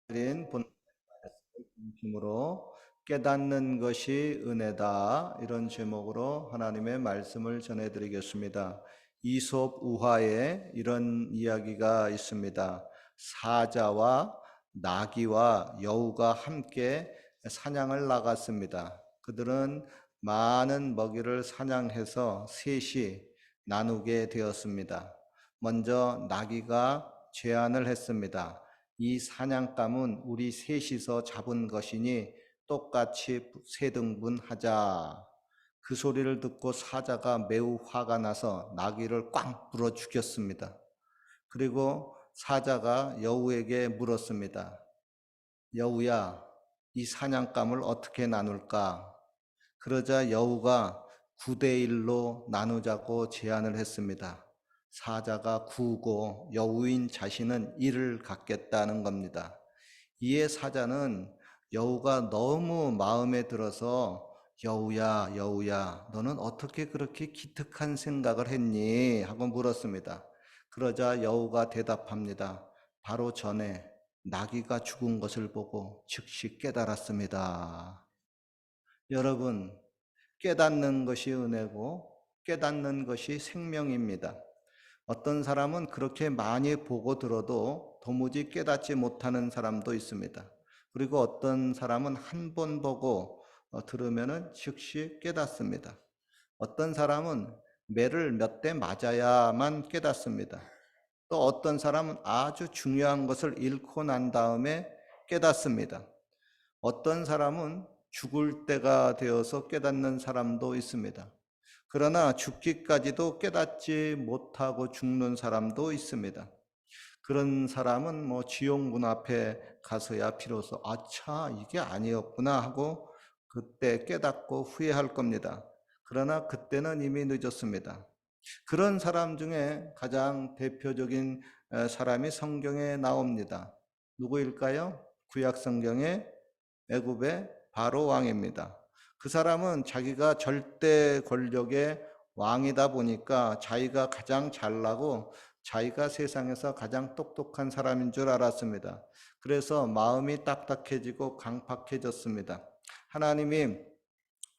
드린 본 중심으로 깨닫는 것이 은혜다 이런 제목으로 하나님의 말씀을 전해드리겠습니다. 이솝 우화에 이런 이야기가 있습니다. 사자와 나귀와 여우가 함께 사냥을 나갔습니다. 그들은 많은 먹이를 사냥해서 셋이 나누게 되었습니다. 먼저 나귀가 제안을 했습니다. 이 사냥감은 우리 셋이서 잡은 것이니 똑같이 세 등분하자. 그 소리를 듣고 사자가 매우 화가 나서 나귀를 꽝 물어 죽였습니다. 그리고 사자가 여우에게 물었습니다. 여우야, 이 사냥감을 어떻게 나눌까? 그러자 여우가 9대1로 나누자고 제안을 했습니다. 사자가 9고 여우인 자신은 1을 갖겠다는 겁니다. 이에 사자는 여우가 너무 마음에 들어서 여우야, 여우야, 너는 어떻게 그렇게 기특한 생각을 했니? 하고 물었습니다. 그러자 여우가 대답합니다. 바로 전에 나귀가 죽은 것을 보고 즉시 깨달았습니다. 여러분, 깨닫는 것이 은혜고 깨닫는 것이 생명입니다. 어떤 사람은 그렇게 많이 보고 들어도 도무지 깨닫지 못하는 사람도 있습니다. 그리고 어떤 사람은 한 번 보고 들으면 즉시 깨닫습니다. 어떤 사람은 매를 몇 대 맞아야만 깨닫습니다. 또 어떤 사람은 아주 중요한 것을 잃고 난 다음에 깨닫습니다. 어떤 사람은 죽을 때가 되어서 깨닫는 사람도 있습니다. 그러나 죽기까지도 깨닫지 못하고 죽는 사람도 있습니다. 그런 사람은 지옥 문 앞에 가서야 비로소 아차 이게 아니었구나 하고 그때 깨닫고 후회할 겁니다. 그러나 그때는 이미 늦었습니다. 그런 사람 중에 가장 대표적인 사람이 성경에 나옵니다. 누구일까요? 구약 성경에 애굽의 바로 왕입니다. 그 사람은 자기가 절대 권력의 왕이다 보니까 자기가 가장 잘나고 자기가 세상에서 가장 똑똑한 사람인 줄 알았습니다. 그래서 마음이 딱딱해지고 강팍해졌습니다. 하나님이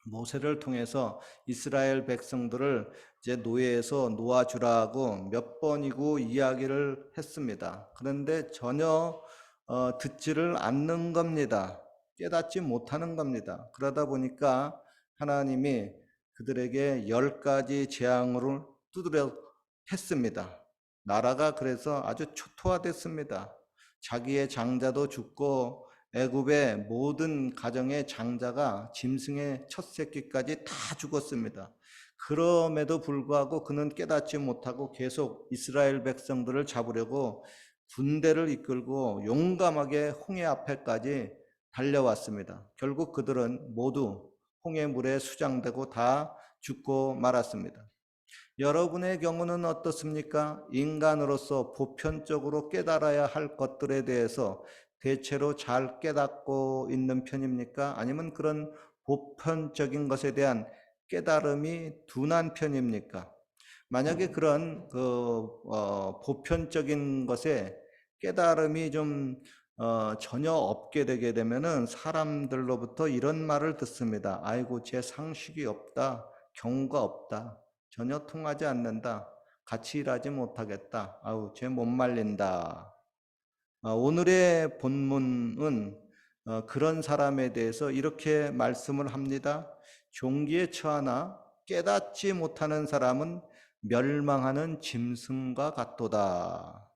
모세를 통해서 이스라엘 백성들을 이제 노예에서 놓아주라고 몇 번이고 이야기를 했습니다. 그런데 전혀 듣지를 않는 겁니다. 깨닫지 못하는 겁니다. 그러다 보니까 하나님이 그들에게 10가지 재앙을 두드려 했습니다. 나라가 그래서 아주 초토화됐습니다. 자기의 장자도 죽고 애굽의 모든 가정의 장자가 짐승의 첫 새끼까지 다 죽었습니다. 그럼에도 불구하고 그는 깨닫지 못하고 계속 이스라엘 백성들을 잡으려고 군대를 이끌고 용감하게 홍해 앞에까지 달려왔습니다. 결국 그들은 모두 홍해물에 수장되고 다 죽고 말았습니다. 여러분의 경우는 어떻습니까? 인간으로서 보편적으로 깨달아야 할 것들에 대해서 대체로 잘 깨닫고 있는 편입니까? 아니면 그런 보편적인 것에 대한 깨달음이 둔한 편입니까? 만약에 그런 보편적인 것에 깨달음이 좀 전혀 없게 되게 되면은 사람들로부터 이런 말을 듣습니다. 아이고, 제 상식이 없다, 경우가 없다, 전혀 통하지 않는다, 같이 일하지 못하겠다, 아우, 쟤 못 말린다. 오늘의 본문은 그런 사람에 대해서 이렇게 말씀을 합니다. 종기에 처하나 깨닫지 못하는 사람은 멸망하는 짐승과 같도다.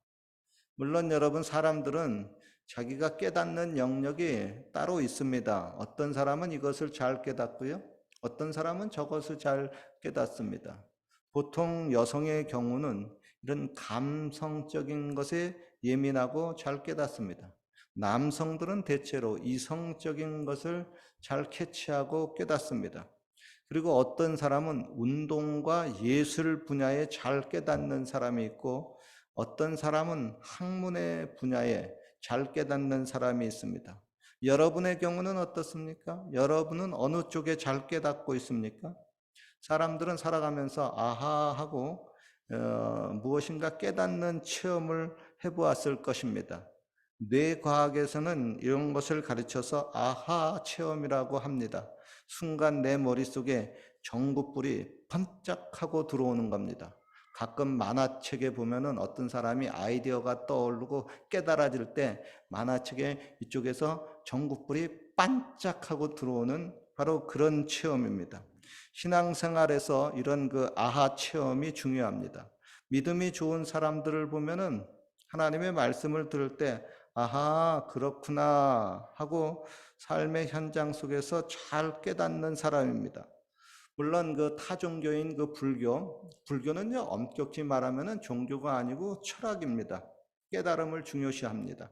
물론 여러분, 사람들은 자기가 깨닫는 영역이 따로 있습니다. 어떤 사람은 이것을 잘 깨닫고요. 어떤 사람은 저것을 잘 깨닫습니다. 보통 여성의 경우는 이런 감성적인 것에 예민하고 잘 깨닫습니다. 남성들은 대체로 이성적인 것을 잘 캐치하고 깨닫습니다. 그리고 어떤 사람은 운동과 예술 분야에 잘 깨닫는 사람이 있고 어떤 사람은 학문의 분야에 잘 깨닫는 사람이 있습니다. 여러분의 경우는 어떻습니까? 여러분은 어느 쪽에 잘 깨닫고 있습니까? 사람들은 살아가면서 아하 하고 무엇인가 깨닫는 체험을 해보았을 것입니다. 뇌과학에서는 이런 것을 가르쳐서 아하 체험이라고 합니다. 순간 내 머릿속에 전구불이 번쩍하고 들어오는 겁니다. 가끔 만화책에 보면은 어떤 사람이 아이디어가 떠오르고 깨달아질 때 만화책에 이쪽에서 전구불이 반짝하고 들어오는 바로 그런 체험입니다. 신앙생활에서 이런 그 아하 체험이 중요합니다. 믿음이 좋은 사람들을 보면은 하나님의 말씀을 들을 때 아하, 그렇구나 하고 삶의 현장 속에서 잘 깨닫는 사람입니다. 물론 그 타종교인 그 불교는요, 엄격히 말하면은 종교가 아니고 철학입니다. 깨달음을 중요시합니다.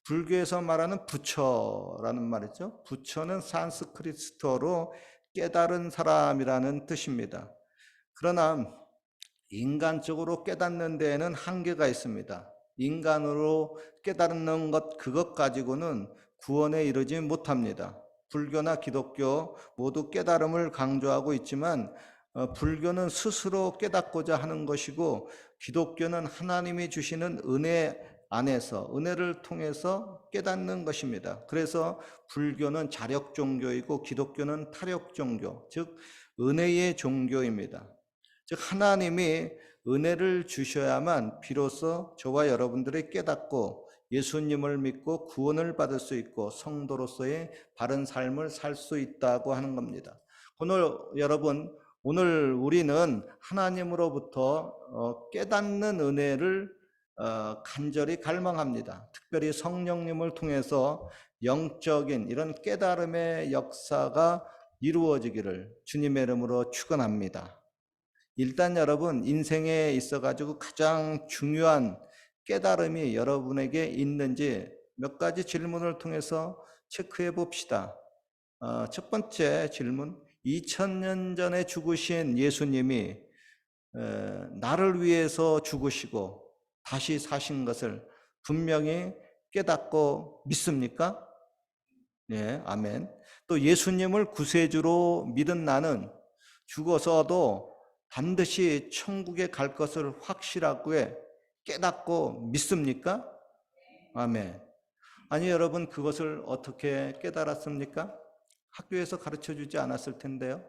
불교에서 말하는 부처라는 말이죠. 부처는 산스크리트어로 깨달은 사람이라는 뜻입니다. 그러나 인간적으로 깨닫는 데에는 한계가 있습니다. 인간으로 깨닫는 것, 그것 가지고는 구원에 이르지 못합니다. 불교나 기독교 모두 깨달음을 강조하고 있지만 불교는 스스로 깨닫고자 하는 것이고 기독교는 하나님이 주시는 은혜 안에서 은혜를 통해서 깨닫는 것입니다. 그래서 불교는 자력 종교이고 기독교는 타력 종교, 즉 은혜의 종교입니다. 즉 하나님이 은혜를 주셔야만 비로소 저와 여러분들이 깨닫고 예수님을 믿고 구원을 받을 수 있고 성도로서의 바른 삶을 살 수 있다고 하는 겁니다. 오늘 여러분, 오늘 우리는 하나님으로부터 깨닫는 은혜를 간절히 갈망합니다. 특별히 성령님을 통해서 영적인 이런 깨달음의 역사가 이루어지기를 주님의 이름으로 축원합니다. 일단 여러분 인생에 있어가지고 가장 중요한 깨달음이 여러분에게 있는지 몇 가지 질문을 통해서 체크해 봅시다. 첫 번째 질문, 2000년 전에 죽으신 예수님이 나를 위해서 죽으시고 다시 사신 것을 분명히 깨닫고 믿습니까? 예, 아멘. 또 예수님을 구세주로 믿은 나는 죽어서도 반드시 천국에 갈 것을 확실하고 깨닫고 믿습니까? 아멘. 아니 여러분 그것을 어떻게 깨달았습니까? 학교에서 가르쳐 주지 않았을 텐데요.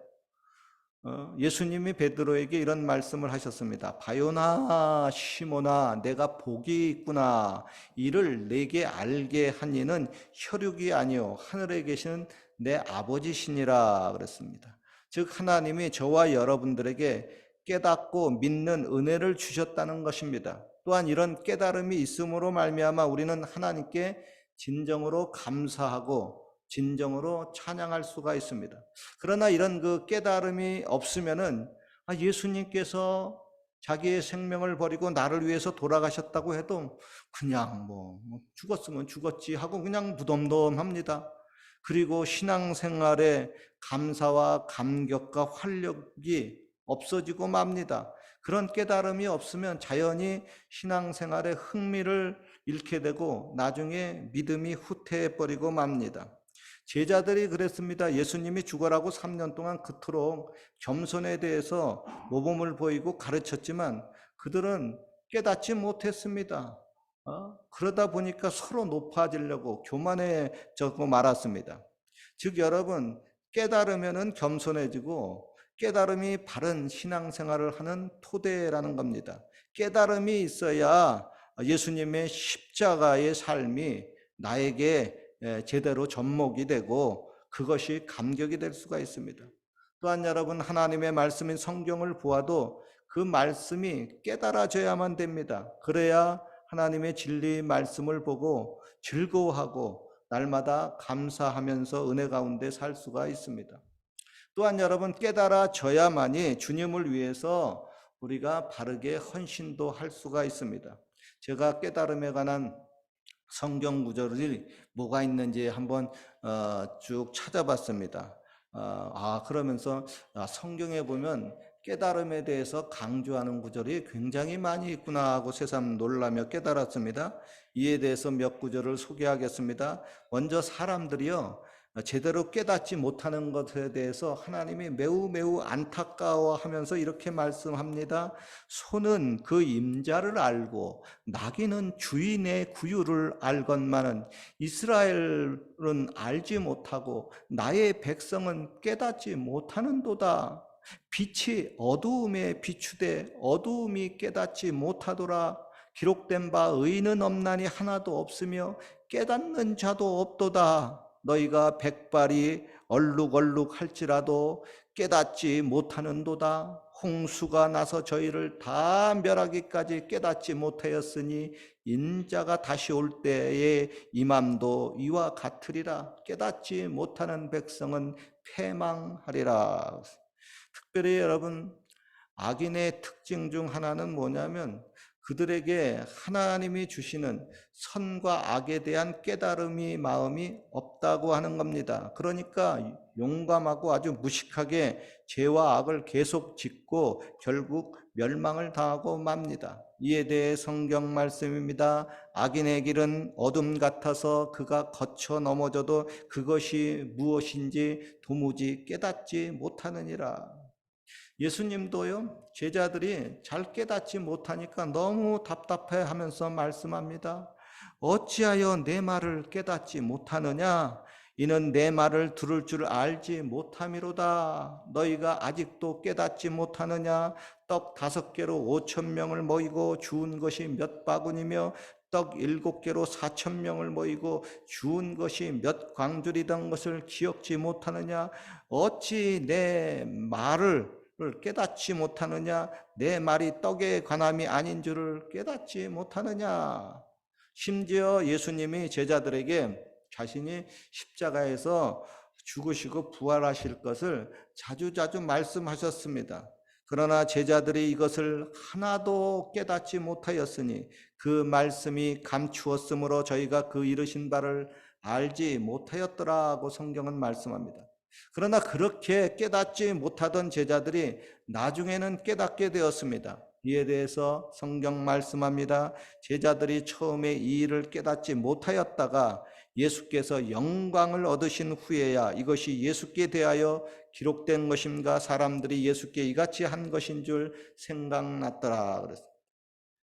예수님이 베드로에게 이런 말씀을 하셨습니다. 바요나 시모나 내가 복이 있구나. 이를 내게 알게 한 이는 혈육이 아니요 하늘에 계시는 내 아버지시니라 그랬습니다. 즉 하나님이 저와 여러분들에게 깨닫고 믿는 은혜를 주셨다는 것입니다. 또한 이런 깨달음이 있음으로 말미암아 우리는 하나님께 진정으로 감사하고 진정으로 찬양할 수가 있습니다. 그러나 이런 그 깨달음이 없으면은 예수님께서 자기의 생명을 버리고 나를 위해서 돌아가셨다고 해도 그냥 뭐 죽었으면 죽었지 하고 그냥 무덤덤합니다. 그리고 신앙생활에 감사와 감격과 활력이 없어지고 맙니다. 그런 깨달음이 없으면 자연히 신앙생활에 흥미를 잃게 되고 나중에 믿음이 후퇴해버리고 맙니다. 제자들이 그랬습니다. 예수님이 죽어라고 3년 동안 그토록 겸손에 대해서 모범을 보이고 가르쳤지만 그들은 깨닫지 못했습니다. 그러다 보니까 서로 높아지려고 교만해지고 말았습니다. 즉 여러분 깨달으면은 겸손해지고 깨달음이 바른 신앙생활을 하는 토대라는 겁니다. 깨달음이 있어야 예수님의 십자가의 삶이 나에게 제대로 접목이 되고 그것이 감격이 될 수가 있습니다. 또한 여러분 하나님의 말씀인 성경을 보아도 그 말씀이 깨달아져야만 됩니다. 그래야 하나님의 진리 말씀을 보고 즐거워하고 날마다 감사하면서 은혜 가운데 살 수가 있습니다. 또한 여러분 깨달아져야만이 주님을 위해서 우리가 바르게 헌신도 할 수가 있습니다. 제가 깨달음에 관한 성경 구절이 뭐가 있는지 한번 쭉 찾아봤습니다. 그러면서 성경에 보면 깨달음에 대해서 강조하는 구절이 굉장히 많이 있구나 하고 새삼 놀라며 깨달았습니다. 이에 대해서 몇 구절을 소개하겠습니다. 먼저 사람들이요 제대로 깨닫지 못하는 것에 대해서 하나님이 매우 매우 안타까워하면서 이렇게 말씀합니다. 소는 그 임자를 알고 나귀는 주인의 구유를 알건만은 이스라엘은 알지 못하고 나의 백성은 깨닫지 못하는도다. 빛이 어두움에 비추되 어두움이 깨닫지 못하더라. 기록된 바 의인은 없나니 하나도 없으며 깨닫는 자도 없도다. 너희가 백발이 얼룩얼룩 할지라도 깨닫지 못하는도다. 홍수가 나서 저희를 다 멸하기까지 깨닫지 못하였으니 인자가 다시 올 때에 임함도 이와 같으리라. 깨닫지 못하는 백성은 패망하리라. 특별히 여러분, 악인의 특징 중 하나는 뭐냐면 그들에게 하나님이 주시는 선과 악에 대한 깨달음이 마음이 없다고 하는 겁니다. 그러니까 용감하고 아주 무식하게 죄와 악을 계속 짓고 결국 멸망을 당하고 맙니다. 이에 대해 성경 말씀입니다. 악인의 길은 어둠 같아서 그가 거쳐 넘어져도 그것이 무엇인지 도무지 깨닫지 못하느니라. 예수님도요, 제자들이 잘 깨닫지 못하니까 너무 답답해 하면서 말씀합니다. 어찌하여 내 말을 깨닫지 못하느냐? 이는 내 말을 들을 줄 알지 못함이로다. 너희가 아직도 깨닫지 못하느냐? 떡 5개로 5,000명을 모이고 주운 것이 몇 바구니며 떡 7개로 4,000명을 모이고 주운 것이 몇 광줄이던 것을 기억지 못하느냐? 어찌 내 말을 깨닫지 못하느냐? 내 말이 떡의 관함이 아닌 줄을 깨닫지 못하느냐? 심지어 예수님이 제자들에게 자신이 십자가에서 죽으시고 부활하실 것을 자주자주 말씀하셨습니다. 그러나 제자들이 이것을 하나도 깨닫지 못하였으니 그 말씀이 감추었으므로 저희가 그 이르신 바를 알지 못하였더라고 성경은 말씀합니다. 그러나 그렇게 깨닫지 못하던 제자들이 나중에는 깨닫게 되었습니다. 이에 대해서 성경 말씀합니다. 제자들이 처음에 이 일을 깨닫지 못하였다가 예수께서 영광을 얻으신 후에야 이것이 예수께 대하여 기록된 것인가 사람들이 예수께 이같이 한 것인 줄 생각났더라 그랬습니다.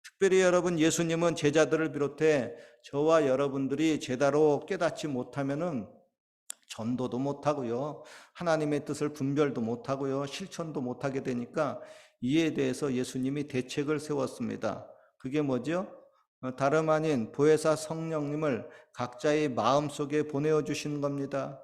특별히 여러분, 예수님은 제자들을 비롯해 저와 여러분들이 제대로 깨닫지 못하면은 전도도 못하고요, 하나님의 뜻을 분별도 못하고요, 실천도 못하게 되니까 이에 대해서 예수님이 대책을 세웠습니다. 그게 뭐죠? 다름 아닌 보혜사 성령님을 각자의 마음속에 보내주신 겁니다.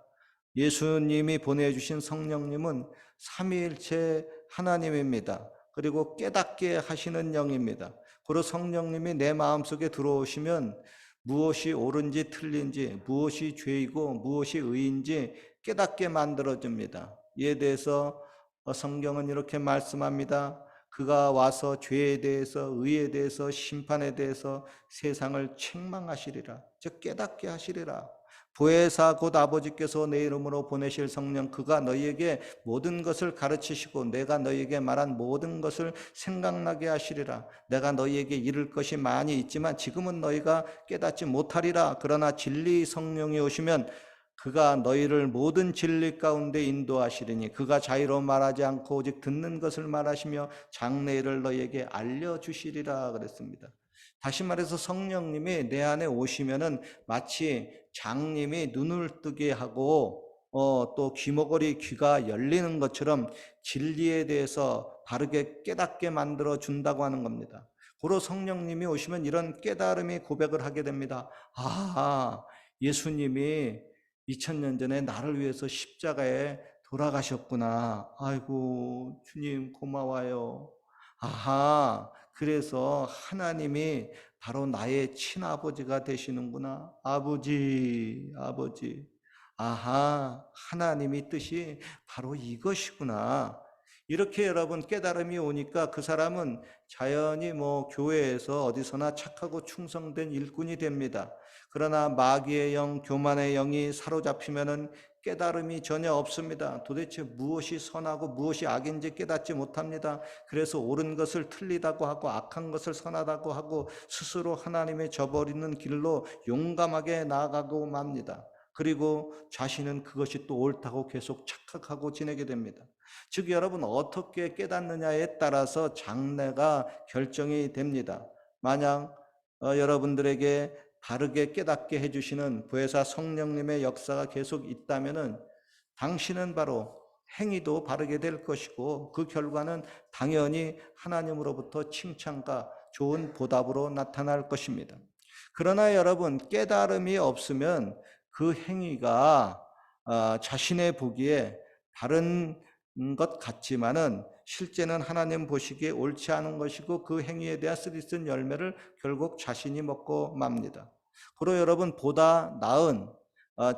예수님이 보내주신 성령님은 삼위일체 하나님입니다. 그리고 깨닫게 하시는 영입니다. 그리고 성령님이 내 마음속에 들어오시면 무엇이 옳은지 틀린지, 무엇이 죄이고 무엇이 의인지 깨닫게 만들어줍니다. 이에 대해서 성경은 이렇게 말씀합니다. 그가 와서 죄에 대해서, 의에 대해서, 심판에 대해서 세상을 책망하시리라. 즉 깨닫게 하시리라. 보혜사 곧 아버지께서 내 이름으로 보내실 성령, 그가 너희에게 모든 것을 가르치시고 내가 너희에게 말한 모든 것을 생각나게 하시리라. 내가 너희에게 이를 것이 많이 있지만 지금은 너희가 깨닫지 못하리라. 그러나 진리 성령이 오시면 그가 너희를 모든 진리 가운데 인도하시리니 그가 자유로 말하지 않고 오직 듣는 것을 말하시며 장래일을 너희에게 알려주시리라 그랬습니다. 다시 말해서 성령님이 내 안에 오시면은 마치 장님이 눈을 뜨게 하고 또 귀머거리 귀가 열리는 것처럼 진리에 대해서 바르게 깨닫게 만들어 준다고 하는 겁니다. 고로 성령님이 오시면 이런 깨달음이 고백을 하게 됩니다. 아, 예수님이 2000년 전에 나를 위해서 십자가에 돌아가셨구나. 아이고, 주님 고마워요. 아하, 그래서 하나님이 바로 나의 친아버지가 되시는구나. 아버지, 아버지. 아하, 하나님의 뜻이 바로 이것이구나. 이렇게 여러분 깨달음이 오니까 그 사람은 자연히 교회에서 어디서나 착하고 충성된 일꾼이 됩니다. 그러나 마귀의 영, 교만의 영이 사로잡히면은 깨달음이 전혀 없습니다. 도대체 무엇이 선하고 무엇이 악인지 깨닫지 못합니다. 그래서 옳은 것을 틀리다고 하고 악한 것을 선하다고 하고 스스로 하나님의 저버리는 길로 용감하게 나아가고 맙니다. 그리고 자신은 그것이 또 옳다고 계속 착각하고 지내게 됩니다. 즉 여러분 어떻게 깨닫느냐에 따라서 장래가 결정이 됩니다. 만약 여러분들에게 바르게 깨닫게 해주시는 보혜사 성령님의 역사가 계속 있다면은 당신은 바로 행위도 바르게 될 것이고 그 결과는 당연히 하나님으로부터 칭찬과 좋은 보답으로 나타날 것입니다. 그러나 여러분 깨달음이 없으면 그 행위가 자신의 보기에 바른 것 같지만은 실제는 하나님 보시기에 옳지 않은 것이고 그 행위에 대한 쓰디쓴 열매를 결국 자신이 먹고 맙니다. 그리고 여러분 보다 나은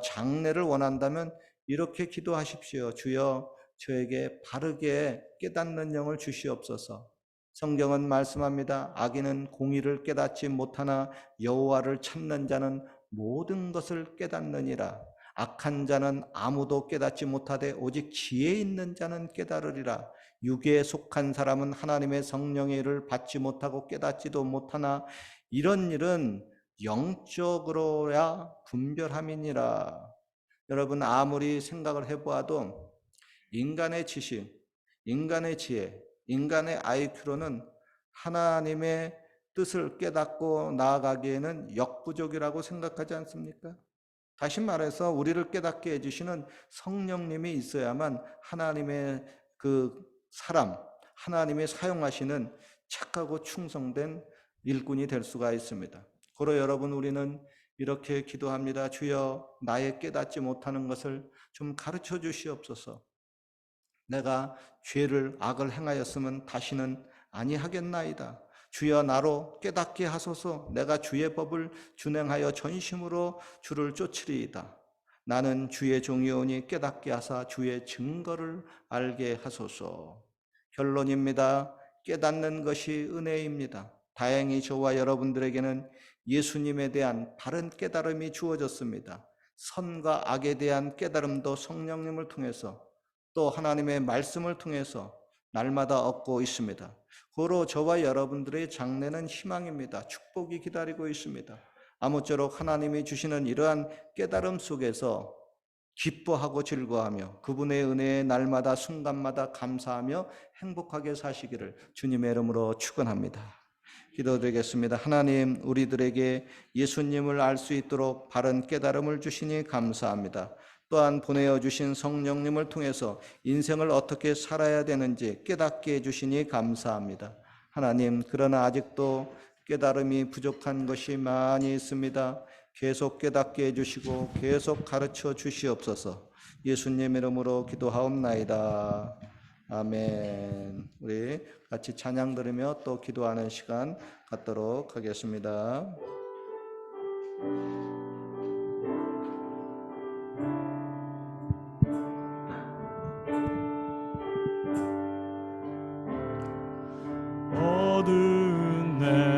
장래를 원한다면 이렇게 기도하십시오. 주여 저에게 바르게 깨닫는 영을 주시옵소서. 성경은 말씀합니다. 악인은 공의를 깨닫지 못하나 여호와를 찾는 자는 모든 것을 깨닫느니라. 악한 자는 아무도 깨닫지 못하되 오직 지혜 있는 자는 깨달으리라. 육에 속한 사람은 하나님의 성령의 일을 받지 못하고 깨닫지도 못하나 이런 일은 영적으로야 분별함이니라. 여러분 아무리 생각을 해보아도 인간의 지식, 인간의 지혜, 인간의 IQ로는 하나님의 뜻을 깨닫고 나아가기에는 역부족이라고 생각하지 않습니까? 다시 말해서 우리를 깨닫게 해주시는 성령님이 있어야만 하나님의 그 사람, 하나님이 사용하시는 착하고 충성된 일꾼이 될 수가 있습니다. 그러 여러분 우리는 이렇게 기도합니다. 주여 나의 깨닫지 못하는 것을 좀 가르쳐 주시옵소서. 내가 죄를 악을 행하였으면 다시는 아니하겠나이다. 주여 나로 깨닫게 하소서. 내가 주의 법을 준행하여 전심으로 주를 쫓으리이다. 나는 주의 종이오니 깨닫게 하사 주의 증거를 알게 하소서. 결론입니다. 깨닫는 것이 은혜입니다. 다행히 저와 여러분들에게는 예수님에 대한 바른 깨달음이 주어졌습니다. 선과 악에 대한 깨달음도 성령님을 통해서 또 하나님의 말씀을 통해서 날마다 얻고 있습니다. 고로 저와 여러분들의 장래는 희망입니다. 축복이 기다리고 있습니다. 아무쪼록 하나님이 주시는 이러한 깨달음 속에서 기뻐하고 즐거워하며 그분의 은혜에 날마다 순간마다 감사하며 행복하게 사시기를 주님의 이름으로 축원합니다. 기도드리겠습니다. 하나님 우리들에게 예수님을 알 수 있도록 바른 깨달음을 주시니 감사합니다. 또한 보내어 주신 성령님을 통해서 인생을 어떻게 살아야 되는지 깨닫게 해주시니 감사합니다. 하나님 그러나 아직도 깨달음이 부족한 것이 많이 있습니다. 계속 깨닫게 해주시고 계속 가르쳐 주시옵소서. 예수님 이름으로 기도하옵나이다. 아멘. 우리 같이 찬양 들으며 또 기도하는 시간 갖도록 하겠습니다. 어두운 내